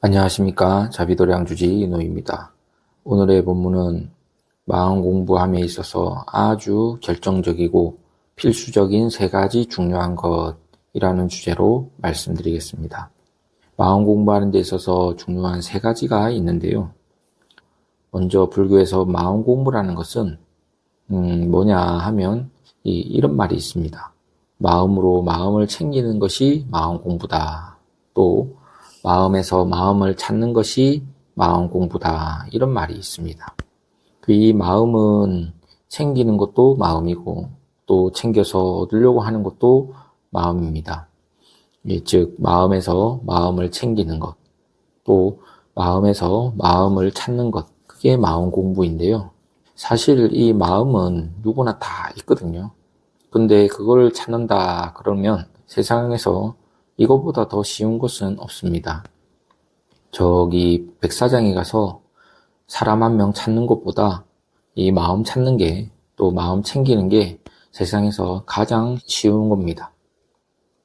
안녕하십니까. 자비도량주지 이노입니다. 오늘의 본문은 마음 공부함에 있어서 아주 결정적이고 필수적인 세 가지 중요한 것이라는 주제로 말씀드리겠습니다. 마음 공부하는 데 있어서 중요한 세 가지가 있는데요. 먼저 불교에서 마음 공부라는 것은 뭐냐 하면 이런 말이 있습니다. 마음으로 마음을 챙기는 것이 마음 공부다. 또 마음에서 마음을 찾는 것이 마음 공부다. 이런 말이 있습니다. 이 마음은 챙기는 것도 마음이고 또 챙겨서 얻으려고 하는 것도 마음입니다. 즉 마음에서 마음을 챙기는 것, 또 마음에서 마음을 찾는 것, 그게 마음 공부인데요. 사실 이 마음은 누구나 다 있거든요. 근데 그걸 찾는다 그러면 세상에서 이거보다 더 쉬운 것은 없습니다. 저기 백사장에 가서 사람 한 명 찾는 것보다 이 마음 찾는 게, 또 마음 챙기는 게 세상에서 가장 쉬운 겁니다.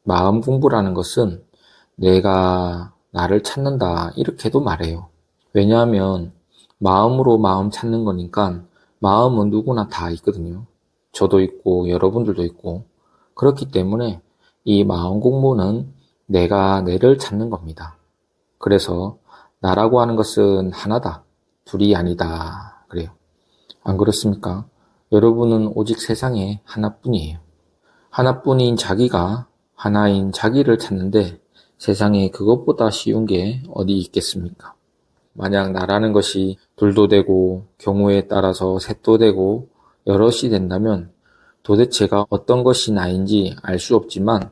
마음 공부라는 것은 내가 나를 찾는다 이렇게도 말해요. 왜냐하면 마음으로 마음 찾는 거니까 마음은 누구나 다 있거든요. 저도 있고 여러분들도 있고. 그렇기 때문에 이 마음 공부는 내가 내를 찾는 겁니다. 그래서 나라고 하는 것은 하나다, 둘이 아니다 그래요. 안 그렇습니까? 여러분은 오직 세상에 하나뿐이에요. 하나뿐인 자기가 하나인 자기를 찾는데 세상에 그것보다 쉬운 게 어디 있겠습니까? 만약 나라는 것이 둘도 되고 경우에 따라서 셋도 되고 여럿이 된다면 도대체가 어떤 것이 나인지 알 수 없지만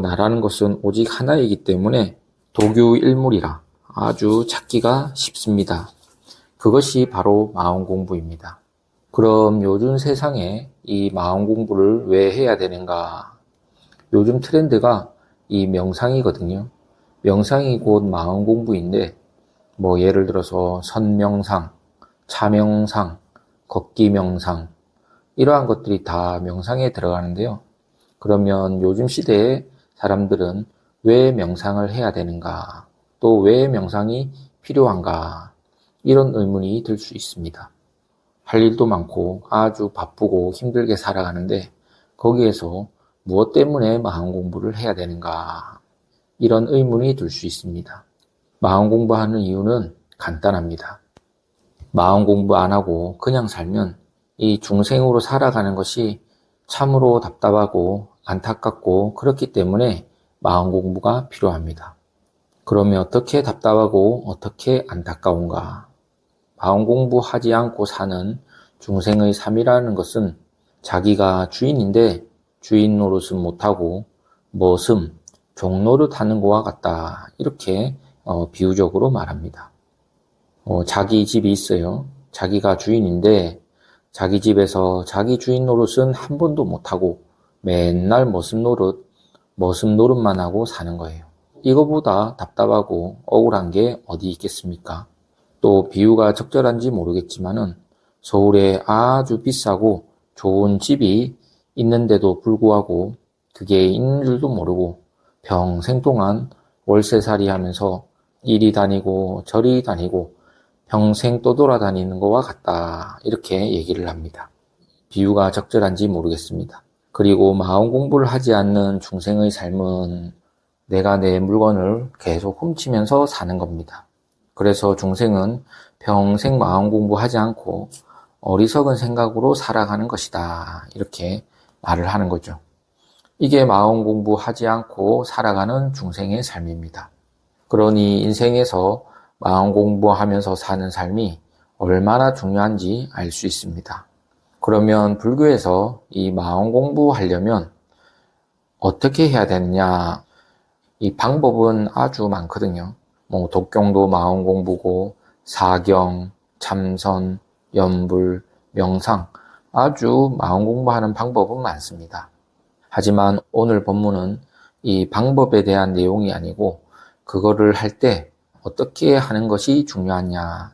나라는 것은 오직 하나이기 때문에 도규일물이라 아주 찾기가 쉽습니다. 그것이 바로 마음 공부입니다. 그럼 요즘 세상에 이 마음 공부를 왜 해야 되는가? 요즘 트렌드가 이 명상이거든요. 명상이 곧 마음 공부인데 예를 들어서 선명상, 차명상, 걷기 명상 이러한 것들이 다 명상에 들어가는데요. 그러면 요즘 시대에 사람들은 왜 명상을 해야 되는가? 또 왜 명상이 필요한가? 이런 의문이 들 수 있습니다. 할 일도 많고 아주 바쁘고 힘들게 살아가는데 거기에서 무엇 때문에 마음 공부를 해야 되는가? 이런 의문이 들 수 있습니다. 마음 공부하는 이유는 간단합니다. 마음 공부 안 하고 그냥 살면 이 중생으로 살아가는 것이 참으로 답답하고 안타깝고 그렇기 때문에 마음 공부가 필요합니다. 그러면 어떻게 답답하고 어떻게 안타까운가? 마음 공부하지 않고 사는 중생의 삶이라는 것은 자기가 주인인데 주인 노릇은 못하고 머슴, 종 노릇하는 것과 같다. 이렇게 비유적으로 말합니다. 자기 집이 있어요. 자기가 주인인데 자기 집에서 자기 주인 노릇은 한 번도 못하고 맨날 머슴 노릇만 하고 사는 거예요. 이거보다 답답하고 억울한 게 어디 있겠습니까? 또 비유가 적절한지 모르겠지만은 서울에 아주 비싸고 좋은 집이 있는데도 불구하고 그게 있는 줄도 모르고 평생 동안 월세살이 하면서 이리 다니고 저리 다니고 평생 떠돌아다니는 것과 같다. 이렇게 얘기를 합니다. 비유가 적절한지 모르겠습니다. 그리고 마음 공부를 하지 않는 중생의 삶은 내가 내 물건을 계속 훔치면서 사는 겁니다. 그래서 중생은 평생 마음 공부하지 않고 어리석은 생각으로 살아가는 것이다. 이렇게 말을 하는 거죠. 이게 마음 공부하지 않고 살아가는 중생의 삶입니다. 그러니 인생에서 마음 공부하면서 사는 삶이 얼마나 중요한지 알 수 있습니다. 그러면 불교에서 이 마음 공부하려면 어떻게 해야 되느냐? 이 방법은 아주 많거든요. 독경도 마음 공부고 사경, 참선, 연불, 명상 아주 마음 공부하는 방법은 많습니다. 하지만 오늘 본문은 이 방법에 대한 내용이 아니고 그거를 할 때 어떻게 하는 것이 중요하냐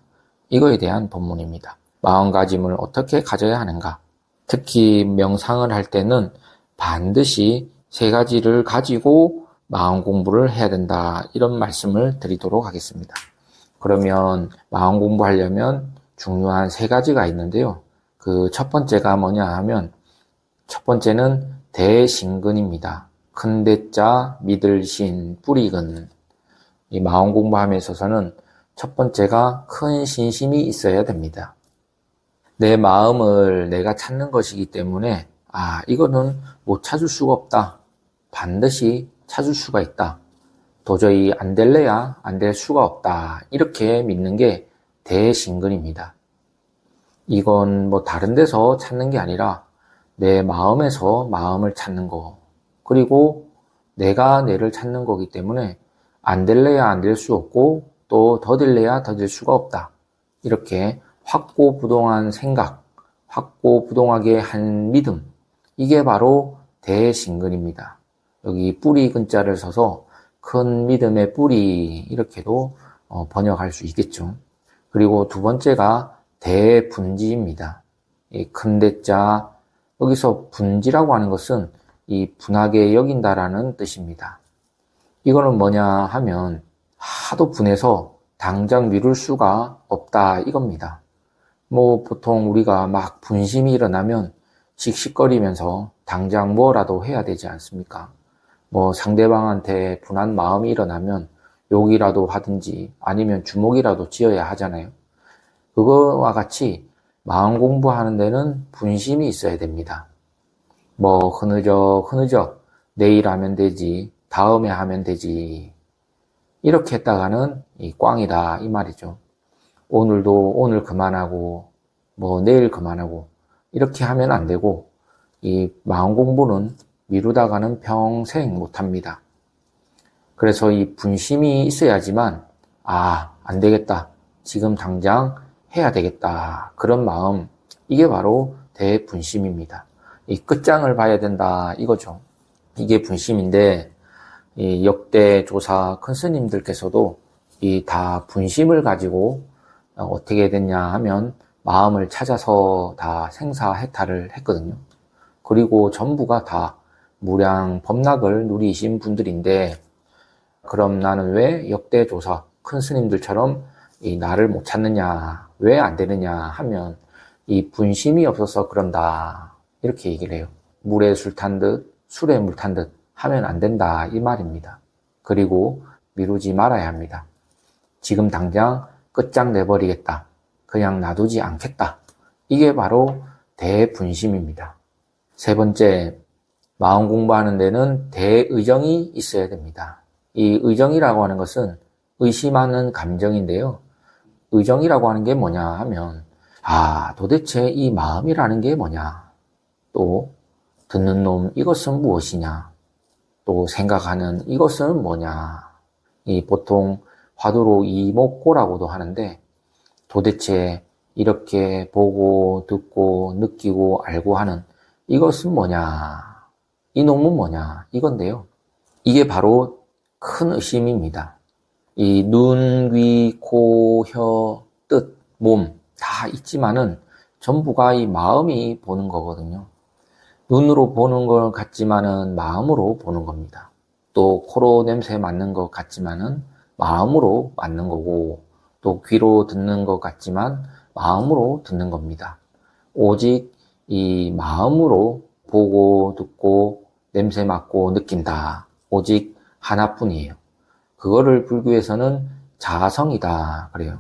이거에 대한 본문입니다. 마음가짐을 어떻게 가져야 하는가? 특히 명상을 할 때는 반드시 세 가지를 가지고 마음 공부를 해야 된다. 이런 말씀을 드리도록 하겠습니다. 그러면 마음 공부하려면 중요한 세 가지가 있는데요. 그 첫 번째가 뭐냐 하면 첫 번째는 대신근입니다. 큰 대자, 믿을 신, 뿌리근. 이 마음 공부함에 있어서는 첫 번째가 큰 신심이 있어야 됩니다. 내 마음을 내가 찾는 것이기 때문에 이거는 못 찾을 수가 없다. 반드시 찾을 수가 있다. 도저히 안 될래야 안 될 수가 없다. 이렇게 믿는 게 대신근입니다. 이건 뭐 다른 데서 찾는 게 아니라 내 마음에서 마음을 찾는 거. 그리고 내가 내를 찾는 거기 때문에 안 될래야 안 될 수 없고 또 더 될래야 더 될 수가 없다. 이렇게 확고부동한 생각, 확고부동하게 한 믿음. 이게 바로 대신근입니다. 여기 뿌리 근자를 써서 큰 믿음의 뿌리 이렇게도 번역할 수 있겠죠. 그리고 두 번째가 대분지입니다. 이 큰 대자, 여기서 분지라고 하는 것은 이 분하게 여긴다라는 뜻입니다. 이거는 뭐냐 하면 하도 분해서 당장 미룰 수가 없다 이겁니다. 뭐 보통 우리가 막 분심이 일어나면 씩씩거리면서 당장 뭐라도 해야 되지 않습니까? 뭐 상대방한테 분한 마음이 일어나면 욕이라도 하든지 아니면 주먹이라도 쥐어야 하잖아요. 그거와 같이 마음 공부하는 데는 분심이 있어야 됩니다. 뭐 흐느적 내일 하면 되지, 다음에 하면 되지, 이렇게 했다가는 이 꽝이다 이 말이죠. 오늘도 오늘 그만하고 뭐 내일 그만하고 이렇게 하면 안 되고 이 마음 공부는 미루다가는 평생 못합니다. 그래서 이 분심이 있어야지만 안 되겠다. 지금 당장 해야 되겠다. 그런 마음, 이게 바로 대분심입니다. 이 끝장을 봐야 된다 이거죠. 이게 분심인데 이 역대 조사 큰 스님들께서도 이 다 분심을 가지고 어떻게 됐냐 하면 마음을 찾아서 다 생사해탈을 했거든요. 그리고 전부가 다 무량 법락을 누리신 분들인데 그럼 나는 왜 역대 조사 큰 스님들처럼 이 나를 못 찾느냐, 왜 안 되느냐 하면 이 분심이 없어서 그런다 이렇게 얘기를 해요. 물에 술 탄 듯 술에 물 탄 듯 하면 안 된다 이 말입니다. 그리고 미루지 말아야 합니다. 지금 당장 끝장내버리겠다. 그냥 놔두지 않겠다. 이게 바로 대분심입니다. 세 번째, 마음 공부하는 데는 대의정이 있어야 됩니다. 이 의정이라고 하는 것은 의심하는 감정인데요. 의정이라고 하는 게 뭐냐 하면 도대체 이 마음이라는 게 뭐냐, 또 듣는 놈 이것은 무엇이냐, 또 생각하는 이것은 뭐냐. 이 보통 화두로 이목고라고도 하는데 도대체 이렇게 보고 듣고 느끼고 알고 하는 이것은 뭐냐, 이 놈은 뭐냐 이건데요. 이게 바로 큰 의심입니다. 이 눈, 귀, 코, 혀, 뜻, 몸 다 있지만은 전부가 이 마음이 보는 거거든요. 눈으로 보는 것 같지만은 마음으로 보는 겁니다. 또 코로 냄새 맡는 것 같지만은 마음으로 맡는 거고, 또 귀로 듣는 것 같지만 마음으로 듣는 겁니다. 오직 이 마음으로 보고 듣고 냄새 맡고 느낀다. 오직 하나뿐이에요. 그거를 불교에서는 자성이다 그래요.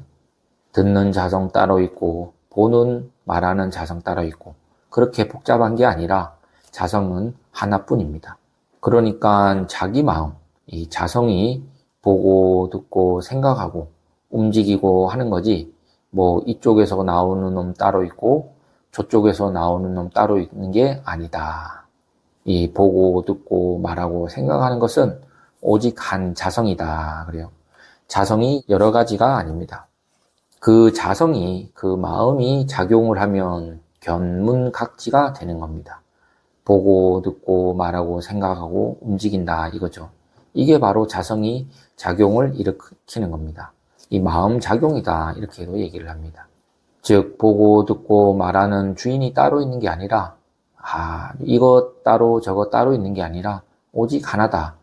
듣는 자성 따로 있고 보는 말하는 자성 따로 있고 그렇게 복잡한 게 아니라 자성은 하나뿐입니다. 그러니까 자기 마음, 이 자성이 보고 듣고 생각하고 움직이고 하는 거지 뭐 이쪽에서 나오는 놈 따로 있고 저쪽에서 나오는 놈 따로 있는 게 아니다. 이 보고 듣고 말하고 생각하는 것은 오직 한 자성이다 그래요. 자성이 여러 가지가 아닙니다. 그 자성이, 그 마음이 작용을 하면 견문각지가 되는 겁니다. 보고 듣고 말하고 생각하고 움직인다 이거죠. 이게 바로 자성이 작용을 일으키는 겁니다. 이 마음 작용이다 이렇게도 얘기를 합니다. 즉 보고 듣고 말하는 주인이 따로 있는 게 아니라 이것 따로 저것 따로 있는 게 아니라 오직 하나다.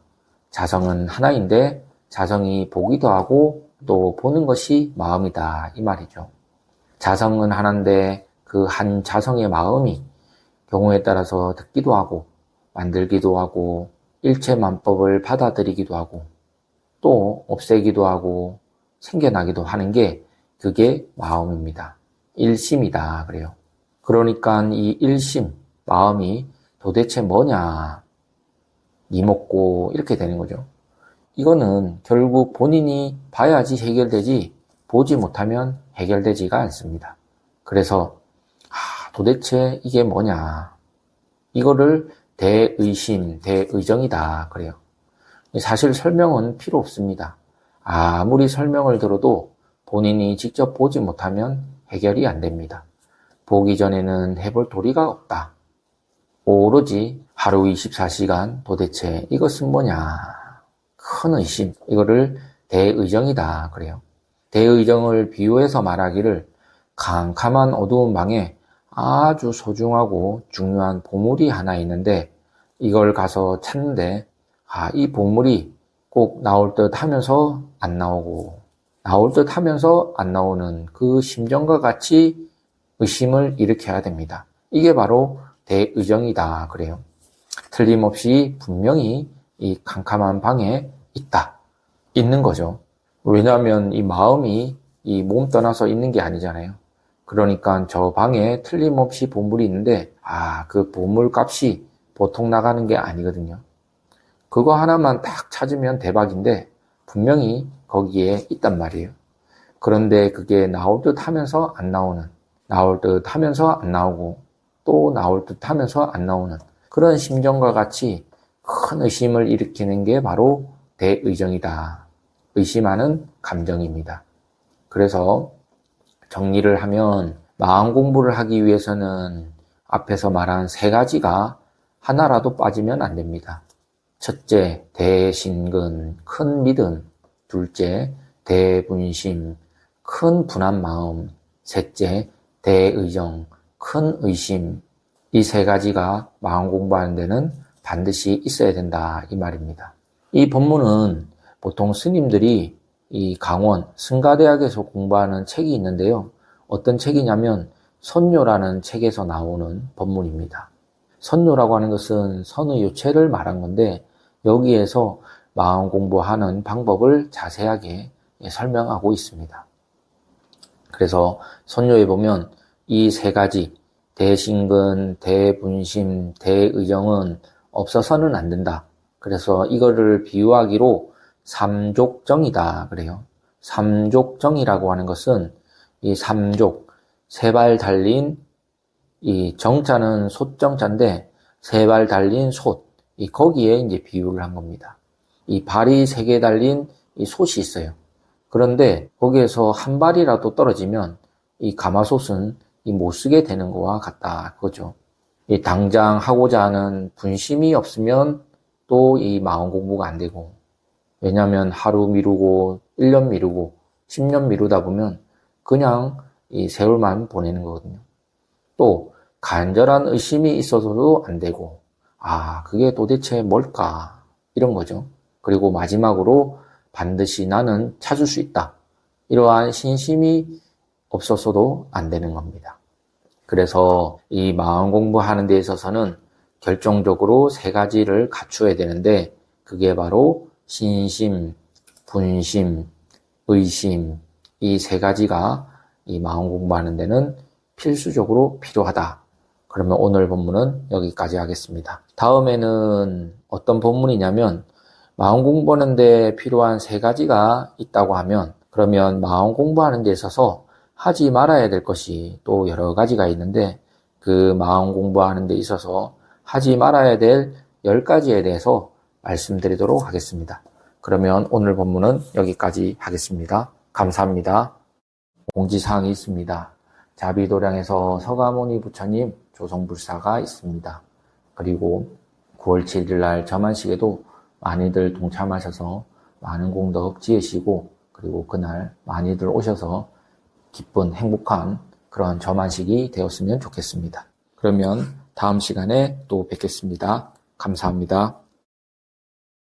자성은 하나인데 자성이 보기도 하고 또 보는 것이 마음이다 이 말이죠. 자성은 하나인데 그 한 자성의 마음이 경우에 따라서 듣기도 하고 만들기도 하고 일체만법을 받아들이기도 하고 또 없애기도 하고 생겨나기도 하는 게 그게 마음입니다. 일심이다 그래요. 그러니까 이 일심, 마음이 도대체 뭐냐 이먹고 이렇게 되는 거죠. 이거는 결국 본인이 봐야지 해결되지 보지 못하면 해결되지가 않습니다. 그래서 도대체 이게 뭐냐 이거를 대의심, 대의정이다 그래요. 사실 설명은 필요 없습니다. 아무리 설명을 들어도 본인이 직접 보지 못하면 해결이 안 됩니다. 보기 전에는 해볼 도리가 없다. 오로지 하루 24시간 도대체 이것은 뭐냐 큰 의심, 이거를 대의정이다 그래요. 대의정을 비유해서 말하기를 캄캄한 어두운 방에 아주 소중하고 중요한 보물이 하나 있는데 이걸 가서 찾는데 이 보물이 꼭 나올 듯 하면서 안 나오고 나올 듯 하면서 안 나오는 그 심정과 같이 의심을 일으켜야 됩니다. 이게 바로 대의정이다 그래요. 틀림없이 분명히 이 캄캄한 방에 있는 거죠. 왜냐하면 이 마음이 이 몸 떠나서 있는 게 아니잖아요. 그러니까 저 방에 틀림없이 보물이 있는데 그 보물 값이 보통 나가는 게 아니거든요. 그거 하나만 딱 찾으면 대박인데 분명히 거기에 있단 말이에요. 그런데 그게 나올 듯 하면서 안 나오는, 나올 듯 하면서 안 나오고 또 나올 듯 하면서 안 나오는 그런 심정과 같이 큰 의심을 일으키는 게 바로 대의정이다. 의심하는 감정입니다. 그래서 정리를 하면 마음 공부를 하기 위해서는 앞에서 말한 세 가지가 하나라도 빠지면 안 됩니다. 첫째, 대신근, 큰 믿음. 둘째, 대분심, 큰 분한 마음. 셋째, 대의정, 큰 의심. 이 세 가지가 마음 공부하는 데는 반드시 있어야 된다 이 말입니다. 이 법문은 보통 스님들이 이 강원 승가대학에서 공부하는 책이 있는데요. 어떤 책이냐면 선요라는 책에서 나오는 법문입니다. 선요라고 하는 것은 선의 요체를 말한 건데 여기에서 마음 공부하는 방법을 자세하게 설명하고 있습니다. 그래서 선요에 보면 이 세 가지 대신근, 대분심, 대의정은 없어서는 안 된다. 그래서 이거를 비유하기로 삼족정이다 그래요. 삼족정이라고 하는 것은 이 삼족, 세 발 달린 이 정자는 솥정자인데 세 발 달린 솥, 거기에 이제 비유를 한 겁니다. 이 발이 세 개 달린 이 솥이 있어요. 그런데 거기에서 한 발이라도 떨어지면 이 가마솥은 못 쓰게 되는 거와 같다 그거죠. 이 당장 하고자 하는 분심이 없으면 또 이 마음 공부가 안 되고, 왜냐하면 하루 미루고 1년 미루고 10년 미루다 보면 그냥 이 세월만 보내는 거거든요. 또 간절한 의심이 있어서도 안 되고 그게 도대체 뭘까 이런 거죠. 그리고 마지막으로 반드시 나는 찾을 수 있다. 이러한 신심이 없어서도 안 되는 겁니다. 그래서 이 마음 공부하는 데 있어서는 결정적으로 세 가지를 갖추어야 되는데 그게 바로 신심, 분심, 의심 이 세 가지가 이 마음 공부하는 데는 필수적으로 필요하다. 그러면 오늘 본문은 여기까지 하겠습니다. 다음에는 어떤 본문이냐면 마음 공부하는 데 필요한 세 가지가 있다고 하면 그러면 마음 공부하는 데 있어서 하지 말아야 될 것이 또 여러 가지가 있는데 그 마음 공부하는 데 있어서 하지 말아야 될 10가지에 대해서 말씀드리도록 하겠습니다. 그러면 오늘 본문은 여기까지 하겠습니다. 감사합니다. 공지사항이 있습니다. 자비도량에서 서가모니 부처님 조성불사가 있습니다. 그리고 9월 7일 날 점안식에도 많이들 동참하셔서 많은 공덕 지으시고 그리고 그날 많이들 오셔서 기쁜 행복한 그런 점안식이 되었으면 좋겠습니다. 그러면 다음 시간에 또 뵙겠습니다. 감사합니다.